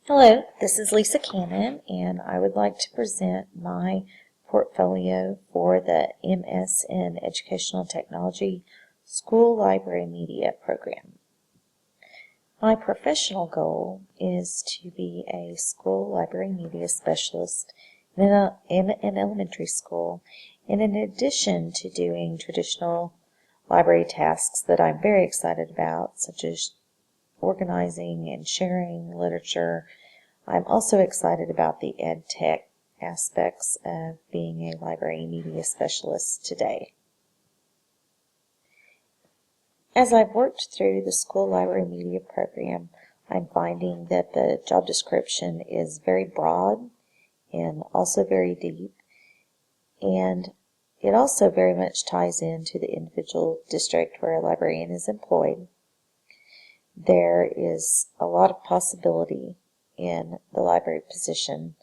Hello, this is Lisa Cannon, and I would like to present my portfolio for the MS in Educational Technology School Library Media program. My professional goal is to be a school library media specialist in an elementary school, and in addition to doing traditional library tasks that I'm very excited about, such as organizing and sharing literature, I'm also excited about the ed tech aspects of being a library media specialist today. As I've worked through the school library media program, I'm finding that the job description is very broad and also very deep, and it also very much ties into the individual district where a librarian is employed. There is a lot of possibility in the library position,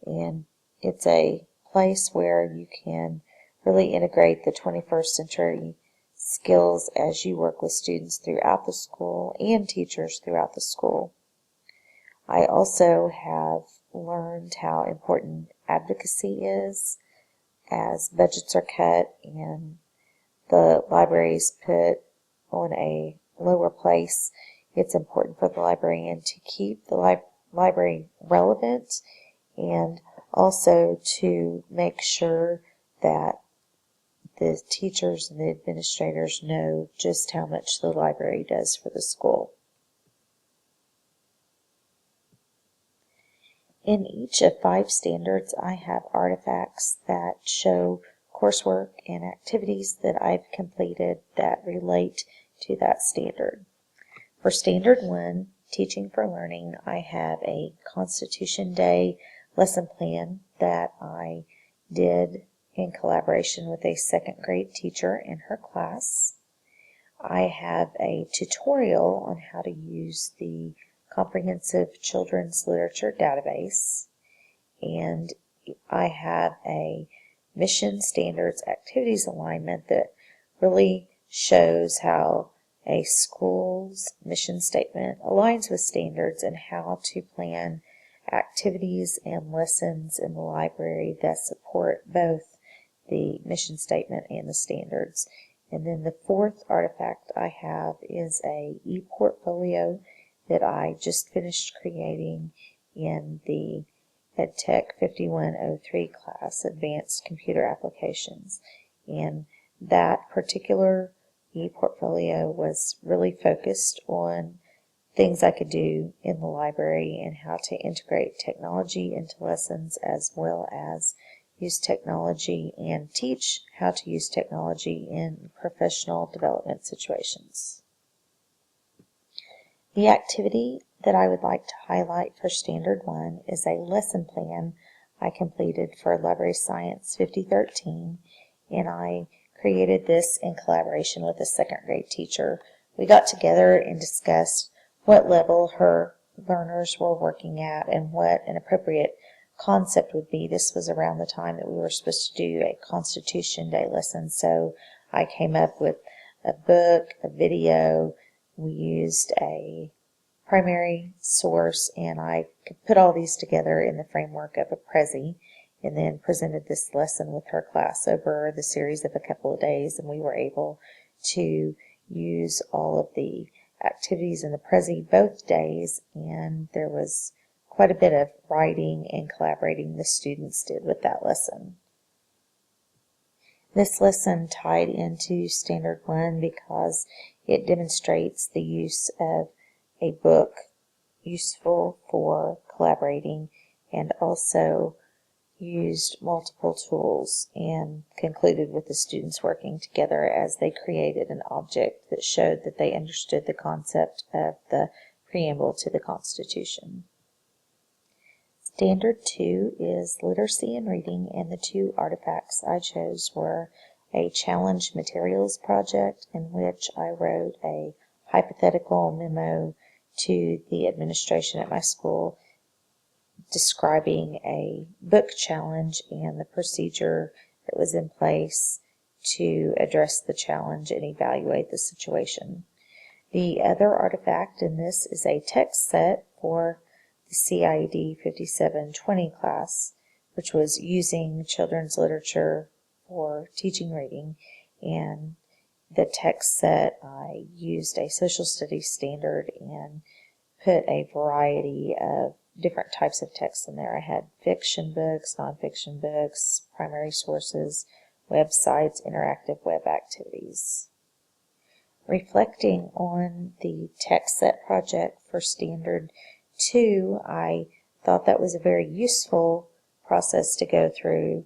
and it's a place where you can really integrate the 21st century skills as you work with students throughout the school and teachers throughout the school. I also have learned how important advocacy is as budgets are cut and the libraries put on a lower place. It's important for the librarian to keep the library relevant and also to make sure that the teachers and the administrators know just how much the library does for the school. In each of 5 standards, I have artifacts that show coursework and activities that I've completed that relate to that standard. For Standard 1, Teaching for Learning, I have a Constitution Day lesson plan that I did in collaboration with a 2nd grade teacher in her class. I have a tutorial on how to use the Comprehensive Children's Literature Database, and I have a Mission Standards Activities Alignment that really shows how a school's mission statement aligns with standards and how to plan activities and lessons in the library that support both the mission statement and the standards. And then the 4th artifact I have is a e-portfolio that I just finished creating in the EdTech 5103 class, Advanced Computer Applications. And that particular e-portfolio was really focused on things I could do in the library and how to integrate technology into lessons, as well as use technology and teach how to use technology in professional development situations. The activity that I would like to highlight for Standard 1 is a lesson plan I completed for Library Science 5013, and I created this in collaboration with a 2nd grade teacher. We got together and discussed what level her learners were working at and what an appropriate concept would be. This was around the time that we were supposed to do a Constitution Day lesson, so I came up with a book, a video. We used a primary source, and I could put all these together in the framework of a Prezi, and then presented this lesson with her class over the series of a couple of days, and we were able to use all of the activities in the Prezi both days, and there was quite a bit of writing and collaborating the students did with that lesson. This lesson tied into Standard 1 because it demonstrates the use of a book useful for collaborating, and also used multiple tools and concluded with the students working together as they created an object that showed that they understood the concept of the preamble to the Constitution. Standard 2 is Literacy and Reading, and the 2 artifacts I chose were a challenge materials project in which I wrote a hypothetical memo to the administration at my school describing a book challenge and the procedure that was in place to address the challenge and evaluate the situation. The other artifact in this is a text set for the CIED 5720 class, which was using children's literature for teaching reading, and the text set, I used a social studies standard and put a variety of different types of text in there. I had fiction books, nonfiction books, primary sources, websites, interactive web activities. Reflecting on the text set project for Standard 2, I thought that was a very useful process to go through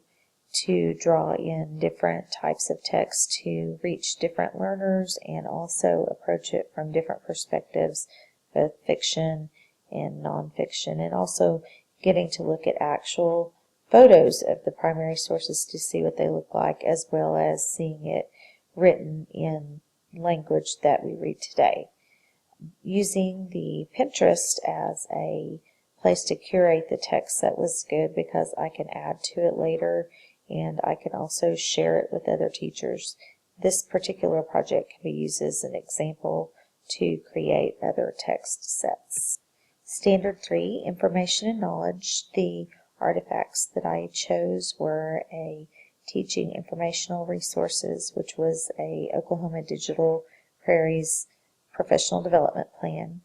to draw in different types of text to reach different learners and also approach it from different perspectives, both fiction and nonfiction, and also getting to look at actual photos of the primary sources to see what they look like, as well as seeing it written in language that we read today. Using the Pinterest as a place to curate the text set was good because I can add to it later and I can also share it with other teachers. This particular project can be used as an example to create other text sets. Standard 3, Information and Knowledge. The artifacts that I chose were a Teaching Informational Resources, which was a Oklahoma Digital Prairie's Professional Development Plan,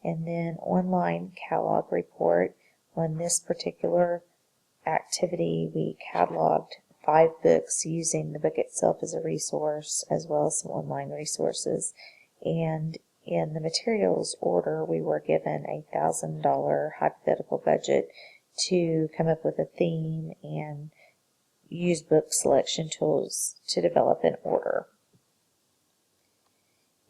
and then Online Catalog Report. On this particular activity, we cataloged 5 books using the book itself as a resource, as well as some online resources. And in the materials order, we were given a $1,000 hypothetical budget to come up with a theme and use book selection tools to develop an order.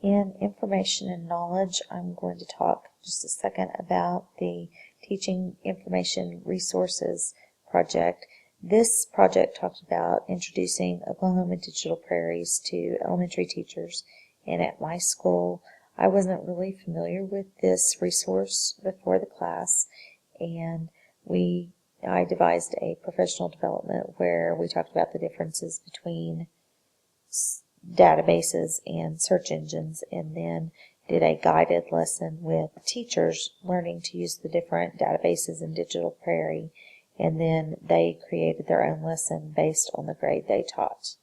In Information and Knowledge, I'm going to talk just a second about the Teaching Information Resources project. This project talked about introducing Oklahoma Digital Prairies to elementary teachers, and at my school I wasn't really familiar with this resource before the class, and I devised a professional development where we talked about the differences between databases and search engines, and then did a guided lesson with teachers learning to use the different databases in Digital Prairie, and then they created their own lesson based on the grade they taught.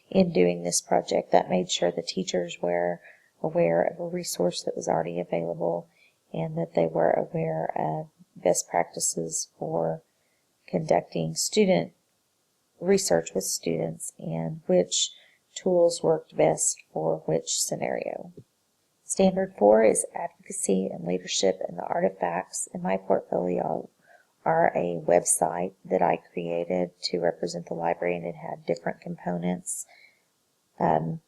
In doing this project, that made sure the teachers were aware of a resource that was already available and that they were aware of best practices for conducting student research with students and which tools worked best for which scenario. Standard 4 is Advocacy and Leadership, and the artifacts in my portfolio are a website that I created to represent the library, and it had different components. It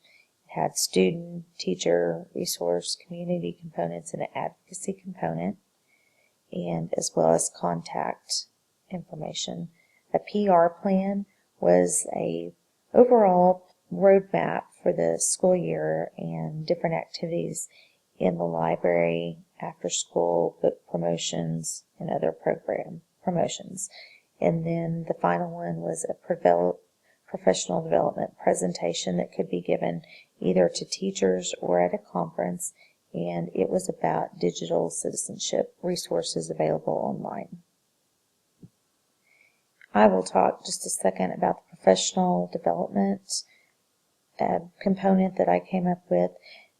had student, teacher, resource, community components, and an advocacy component, and as well as contact information. A PR plan was a overall roadmap for the school year and different activities in the library, after school, book promotions, and other program promotions. And then the final one was a professional development presentation that could be given either to teachers or at a conference, and it was about digital citizenship resources available online. I will talk just a second about the professional development component that I came up with.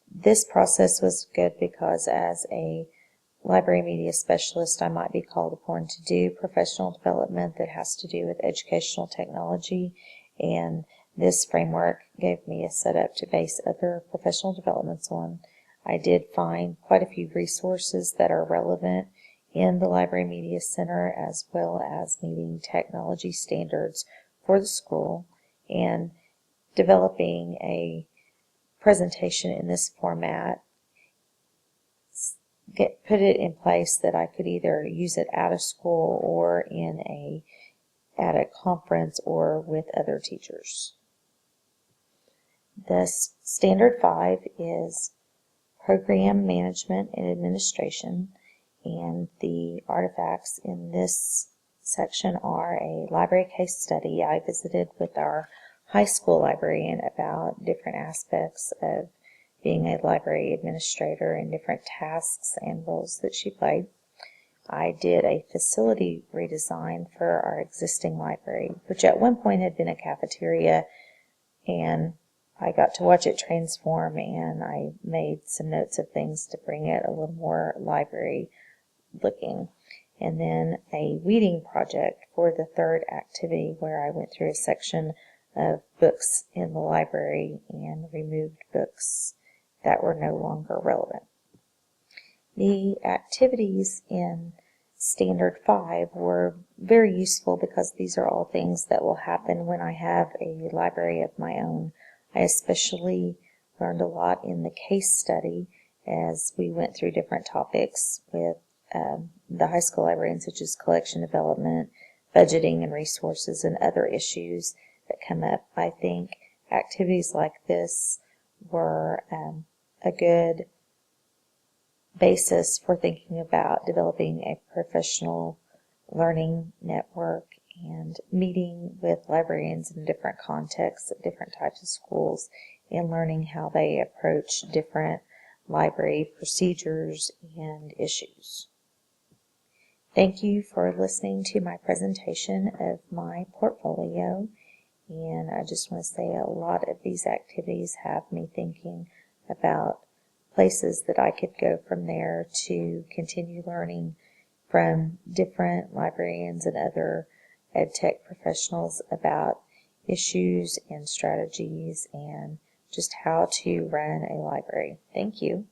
This process was good because as a library media specialist, I might be called upon to do professional development that has to do with educational technology, and this framework gave me a setup to base other professional developments on. I did find quite a few resources that are relevant in the Library Media Center, as well as meeting technology standards for the school, and developing a presentation in this format, put it in place that I could either use it out of school or at a conference or with other teachers. The Standard 5 is Program Management and Administration, and the artifacts in this section are a library case study I visited with our high school librarian about different aspects of being a library administrator and different tasks and roles that she played. I did a facility redesign for our existing library, which at one point had been a cafeteria, and I got to watch it transform, and I made some notes of things to bring it a little more library looking. And then a weeding project for the third activity, where I went through a section of books in the library and removed books that were no longer relevant. The activities in Standard 5 were very useful because these are all things that will happen when I have a library of my own. I especially learned a lot in the case study as we went through different topics with the high school librarians, such as collection development, budgeting and resources, and other issues that come up. I think activities like this were a good basis for thinking about developing a professional learning network and meeting with librarians in different contexts at different types of schools and learning how they approach different library procedures and issues. Thank you for listening to my presentation of my portfolio, and I just want to say a lot of these activities have me thinking about places that I could go from there to continue learning from different librarians and other ed tech professionals about issues and strategies and just how to run a library. Thank you.